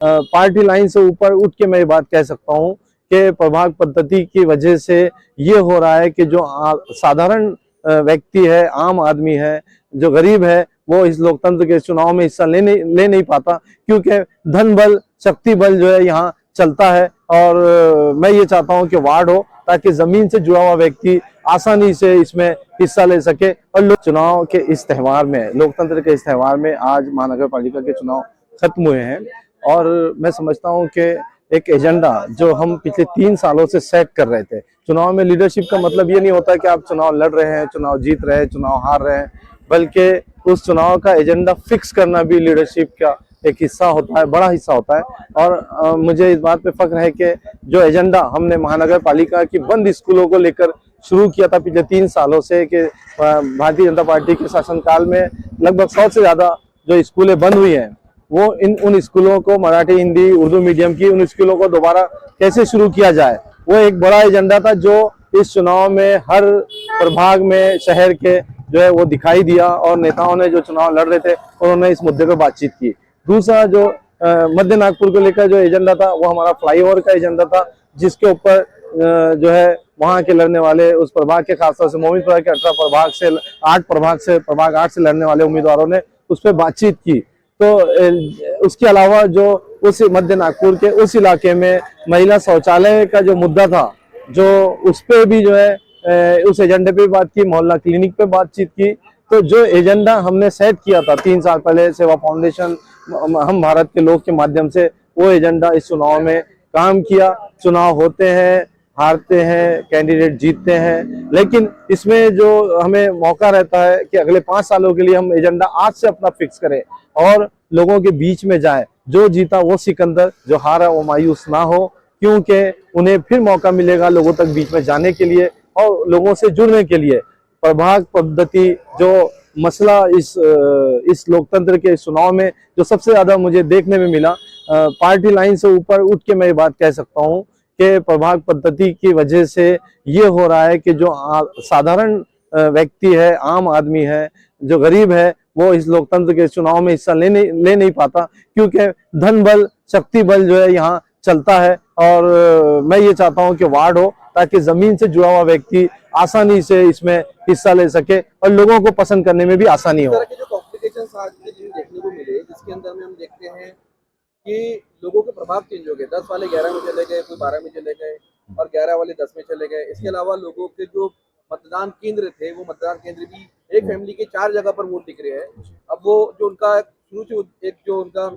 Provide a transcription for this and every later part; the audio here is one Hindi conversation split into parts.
पार्टी लाइन से ऊपर उठ के मैं ये बात कह सकता हूँ कि प्रभाग पद्धति की वजह से ये हो रहा है कि जो साधारण व्यक्ति है, आम आदमी है, जो गरीब है, वो इस लोकतंत्र के चुनाव में हिस्सा ले नहीं पाता, क्योंकि धन बल, शक्ति बल जो है यहाँ चलता है। और मैं ये चाहता हूँ कि वार्ड हो, ताकि जमीन से जुड़ा हुआ व्यक्ति आसानी से इसमें हिस्सा ले सके। और लोग चुनाव के इस त्यौहार में, लोकतंत्र के इस त्यौहार में आज महानगर पालिका के चुनाव खत्म हुए हैं, और मैं समझता हूँ कि एक एजेंडा जो हम पिछले 3 सालों से सेट कर रहे थे, चुनाव में लीडरशिप का मतलब ये नहीं होता कि आप चुनाव लड़ रहे हैं, चुनाव जीत रहे हैं, चुनाव हार रहे हैं, बल्कि उस चुनाव का एजेंडा फिक्स करना भी लीडरशिप का एक हिस्सा होता है, बड़ा हिस्सा होता है। और मुझे इस बात पे फख्र है कि जो एजेंडा हमने महानगर पालिका की बंद स्कूलों को लेकर शुरू किया था पिछले 3 सालों से, कि भारतीय जनता पार्टी के शासनकाल में लगभग 100 से ज्यादा जो स्कूलें बंद हुई हैं, वो उन स्कूलों को, मराठी, हिंदी, उर्दू मीडियम की उन स्कूलों को दोबारा कैसे शुरू किया जाए, वो एक बड़ा एजेंडा था जो इस चुनाव में हर प्रभाग में शहर के जो है वो दिखाई दिया। और नेताओं ने जो चुनाव लड़ रहे थे उन्होंने इस मुद्दे पर बातचीत की। दूसरा जो मध्य नागपुर को लेकर जो एजेंडा था, वो हमारा फ्लाईओवर का एजेंडा था, जिसके ऊपर जो है वहां के लड़ने वाले उस प्रभाग के, खासतौर से मोमिनपुरा के 18 प्रभाग से, 8 प्रभाग 8 से लड़ने वाले उम्मीदवारों ने उस पर बातचीत की। तो उसके अलावा जो उस मध्य नागपुर के उस इलाके में महिला शौचालय का जो मुद्दा था, जो उस पे भी जो है उस एजेंडे पे बात की, मोहल्ला क्लिनिक पे बातचीत की। तो जो एजेंडा हमने सेट किया था 3 साल पहले, सेवा फाउंडेशन, हम भारत के लोग के माध्यम से, वो एजेंडा इस चुनाव में काम किया। चुनाव होते हैं, हारते हैं, कैंडिडेट जीतते हैं, लेकिन इसमें जो हमें मौका रहता है कि अगले 5 सालों के लिए हम एजेंडा आज से अपना फिक्स करें और लोगों के बीच में जाए। जो जीता वो सिकंदर, जो हारा वो मायूस ना हो, क्योंकि उन्हें फिर मौका मिलेगा लोगों तक बीच में जाने के लिए और लोगों से जुड़ने के लिए। प्रभाग पद्धति जो मसला इस लोकतंत्र के चुनाव में जो सबसे ज्यादा मुझे देखने में मिला, पार्टी लाइन से ऊपर उठ के मैं ये बात कह सकता हूँ कि प्रभाग पद्धति की वजह से ये हो रहा है कि जो साधारण व्यक्ति है, आम आदमी है, जो गरीब है, वो इस लोकतंत्र के चुनाव में हिस्सा ले नहीं पाता, क्योंकि धन बल, शक्ति बल जो है यहाँ चलता है। और मैं ये चाहता हूँ कि वार्ड हो, ताकि जमीन से जुड़ा हुआ व्यक्ति आसानी से इसमें हिस्सा ले सके और लोगों को पसंद करने में भी आसानी हो। जो कॉम्प्लिकेशंस आज के दिन देखने को मिले, जिसके अंदर में हम देखते हैं कि लोगों के प्रभाव चेंज हो गए। 10 वाले 11 में चले गए, कोई 12 में चले गए और 11 वाले 10 में चले गए। इसके अलावा लोगों के जो मतदान केंद्र थे, वो मतदान केंद्र भी एक फैमिली के 4 जगह पर वोट दिख रहे हैं। अब वो जो उनका शुरू से एक जो उनका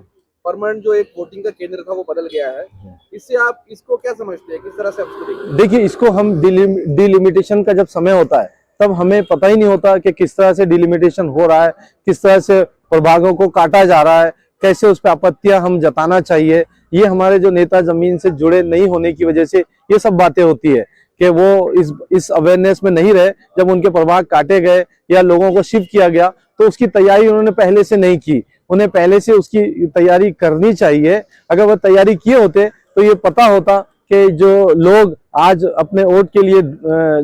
परमानेंट जो एक वोटिंग का केंद्र था, वो बदल गया है। इससे आप इसको क्या समझते हैं, किस तरह से आप इसको देखते हैं? देखिए, इसको हम डिलिमिटेशन का जब समय होता है, तब हमें पता ही नहीं होता कि किस तरह से डिलिमिटेशन हो रहा है, किस तरह से प्रभागों को काटा जा रहा है, कैसे उस पर आपत्तियां हम जताना चाहिए। ये हमारे जो नेता जमीन से जुड़े नहीं होने की वजह से ये सब बातें होती है कि वो इस अवेयरनेस में नहीं रहे। जब उनके प्रभाग काटे गए या लोगों को शिफ्ट किया गया, तो उसकी तैयारी उन्होंने पहले से नहीं की। उन्हें पहले से उसकी तैयारी करनी चाहिए। अगर वह तैयारी किए होते तो ये पता होता कि जो लोग आज अपने वोट के लिए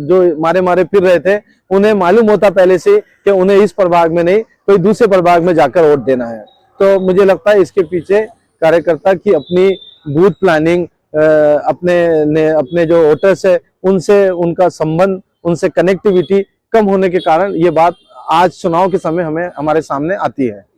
जो मारे फिर रहे थे, उन्हें मालूम होता पहले से कि उन्हें इस प्रभाग में नहीं, कोई दूसरे प्रभाग में जाकर वोट देना है। तो मुझे लगता है इसके पीछे कार्यकर्ता की अपनी बूथ प्लानिंग, अपने जो वोटर्स है उनसे उनका संबंध, उनसे कनेक्टिविटी कम होने के कारण ये बात आज चुनाव के समय हमारे सामने आती है।